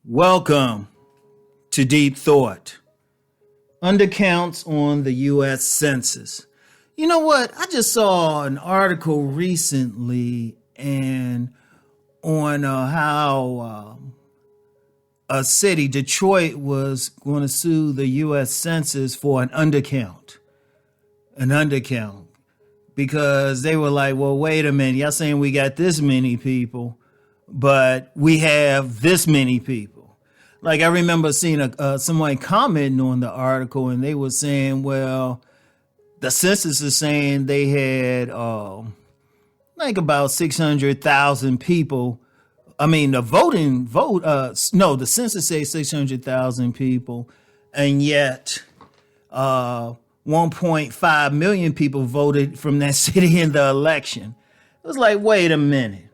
Welcome to Deep Thought. Undercounts on the US Census. You know what? I just saw an article recently and on how a city, Detroit, was going to sue the US Census for an undercount. An undercount. Because they were like, well, wait a minute. Y'all saying we got this many people, but we have this many people. Like I remember seeing someone commenting on the article, and they were saying, well, the census is saying they had like about 600,000 people. I mean, the the census says 600,000 people, and yet 1.5 million people voted from that city in the election. It was like, wait a minute.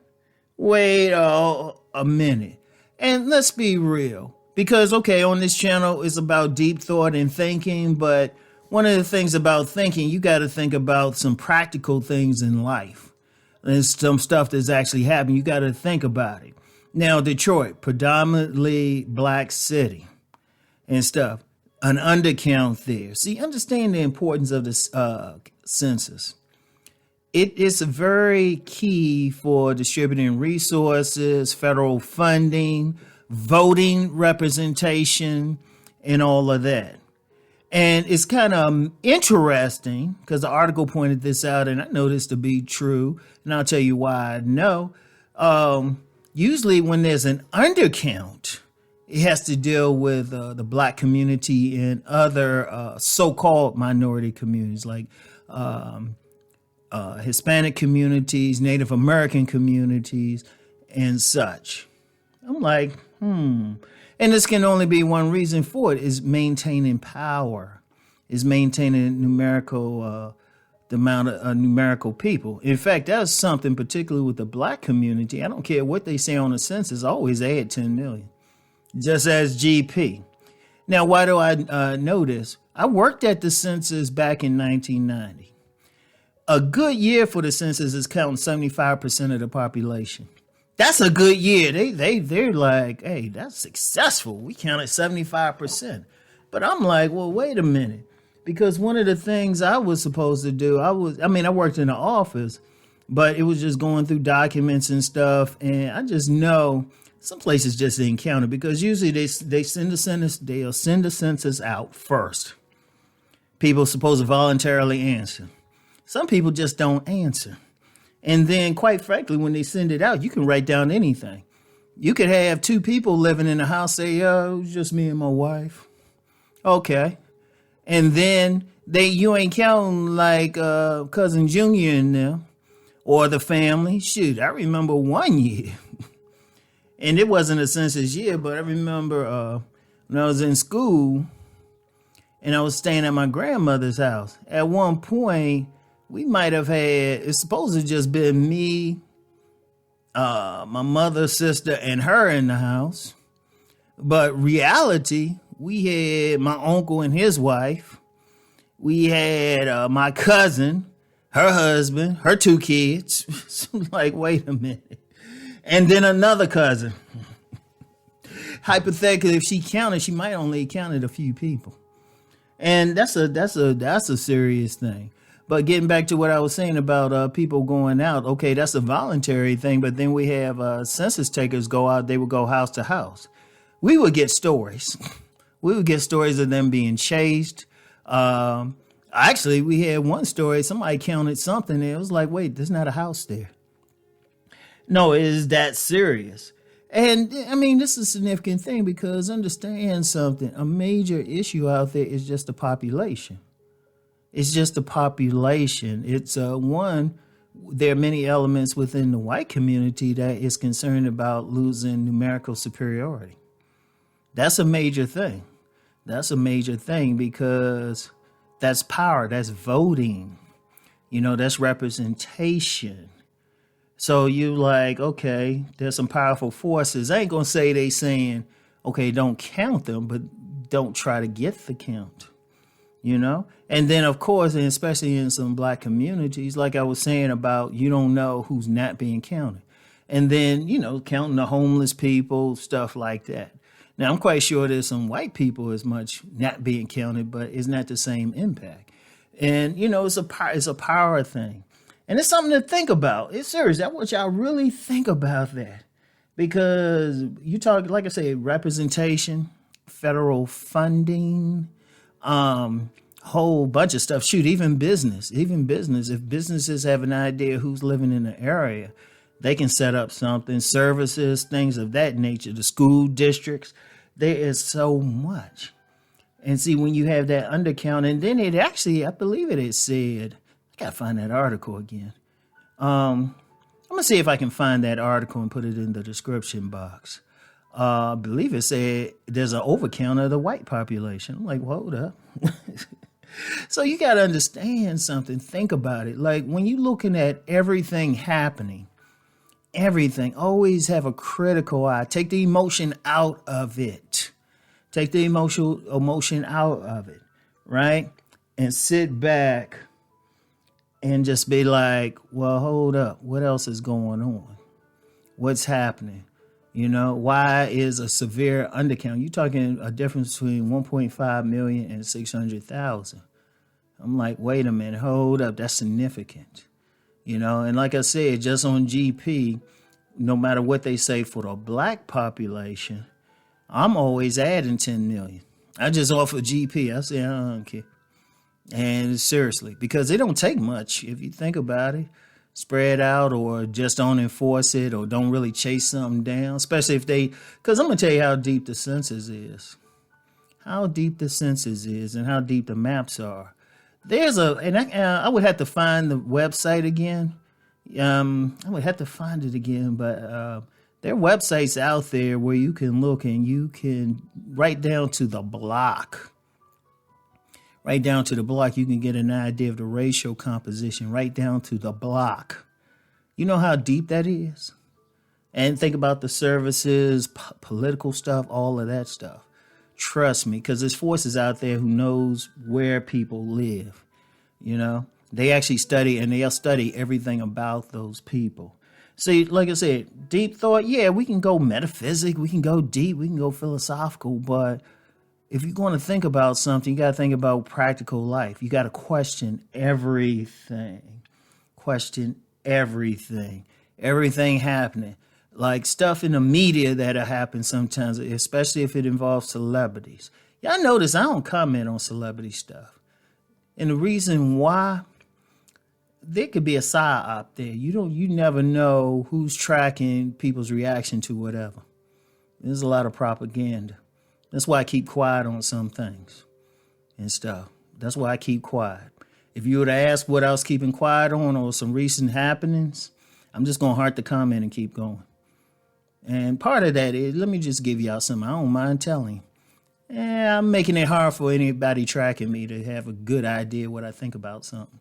And let's be real, because, okay, on this channel it's about deep thought and thinking, but one of the things about thinking, you got to think about some practical things in life. There's some stuff that's actually happening. You got to think about it. Now, Detroit, predominantly black city and stuff, an undercount there. See, understand the importance of this census. It is very key for distributing resources, federal funding, voting representation, and all of that. And it's kind of interesting because the article pointed this out, and I know this to be true, and I'll tell you why I know. Usually when there's an undercount, it has to deal with the black community and other so-called minority communities like Hispanic communities, Native American communities, and such. I'm like, And this can only be one reason for it, is maintaining power, is maintaining the amount of numerical people. In fact, that's something particularly with the black community. I don't care what they say on the census, always add 10 million, just as GP. Now, why do I know this? I worked at the census back in 1990. A good year for the census is counting 75% of the population. That's a good year. They're like, hey, that's successful. We counted 75%. But I'm like, well, wait a minute. Because one of the things I was supposed to do, I worked in the office, but it was just going through documents and stuff. And I just know some places just didn't count it, because usually they'll send the census out first. People are supposed to voluntarily answer. Some people just don't answer. And then, quite frankly, when they send it out, you can write down anything. You could have two people living in the house say, it was just me and my wife. Okay. And then you ain't counting like Cousin Junior in there or the family. Shoot, I remember one year. And it wasn't a census year, but I remember when I was in school and I was staying at my grandmother's house. At one point, we might have had, it's supposed to just been me, my mother, sister, and her in the house. But reality, we had my uncle and his wife. We had my cousin, her husband, her two kids. So like, wait a minute. And then another cousin. Hypothetically, if she counted, she might only have counted a few people. And that's a serious thing. But getting back to what I was saying about people going out, okay, that's a voluntary thing. But then we have census takers go out. They would go house to house. We would get stories. We would get stories of them being chased. Actually, we had one story. Somebody counted something. And it was like, wait, there's not a house there. No, it is that serious. And I mean, this is a significant thing, because understand something. A major issue out there is just the population. It's just the population. It's one, there are many elements within the white community that is concerned about losing numerical superiority. That's a major thing. That's a major thing, because that's power, that's voting, that's representation. So you like, okay, there's some powerful forces. I ain't going to say they saying, okay, don't count them, but don't try to get the count. And then, of course, and especially in some black communities, like I was saying about, you don't know who's not being counted. And then, counting the homeless people, stuff like that. Now, I'm quite sure there's some white people as much not being counted, but it's not the same impact. And, it's a power thing. And it's something to think about. It's serious. I want y'all really think about that. Because you talk, like I say, representation, federal funding, whole bunch of stuff. Shoot, even business. If businesses have an idea who's living in the area, they can set up something, services, things of that nature, the school districts. There is so much. And see, when you have that undercount, and then it actually, I believe it said, I got to find that article again. I'm going to see if I can find that article and put it in the description box. I believe it said there's an overcount of the white population. I'm like, well, hold up. So you got to understand something. Think about it. Like when you're looking at everything happening, everything, always have a critical eye. Take the emotion out of it. Take the emotion out of it, right? And sit back and just be like, well, hold up. What else is going on? What's happening? Why is a severe undercount? You're talking a difference between 1.5 million and 600,000. I'm like, wait a minute, hold up. That's significant. And like I said, just on GP, no matter what they say for the black population, I'm always adding 10 million. I just offer GP. I say, I don't care. And seriously, because it don't take much if you think about it. Spread out or just don't enforce it or don't really chase something down, especially because I'm going to tell you how deep the census is. How deep the census is and how deep the maps are. I would have to find the website again. I would have to find it again, but there are websites out there where you can look and you can right down to the block. Right down to the block, you can get an idea of the racial composition right down to the block. You know how deep that is? And think about the services, political stuff, all of that stuff. Trust me, because there's forces out there who knows where people live. They actually study and they'll study everything about those people. See, like I said, deep thought, yeah, we can go metaphysic, we can go deep, we can go philosophical, but if you're going to think about something, you got to think about practical life. You got to question everything. Question everything. Everything happening. Like stuff in the media that'll happen sometimes, especially if it involves celebrities. Y'all notice I don't comment on celebrity stuff. And the reason why, there could be a psyop there. You never know who's tracking people's reaction to whatever. There's a lot of propaganda. That's why I keep quiet on some things and stuff. That's why I keep quiet. If you were to ask what I was keeping quiet on or some recent happenings, I'm just going to heart the comment and keep going. And part of that is, let me just give y'all something I don't mind telling. I'm making it hard for anybody tracking me to have a good idea what I think about something.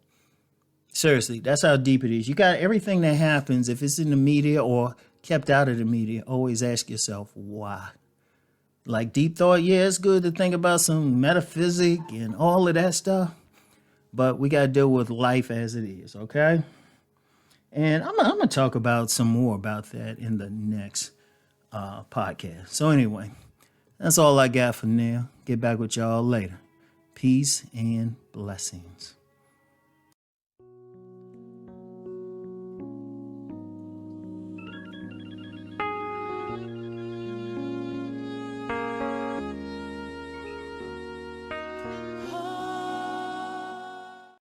Seriously, that's how deep it is. You got everything that happens, if it's in the media or kept out of the media, always ask yourself why. Like deep thought, yeah, it's good to think about some metaphysic and all of that stuff, but we got to deal with life as it is, okay? And I'm going to talk about some more about that in the next podcast. So anyway, that's all I got for now. Get back with y'all later. Peace and blessings.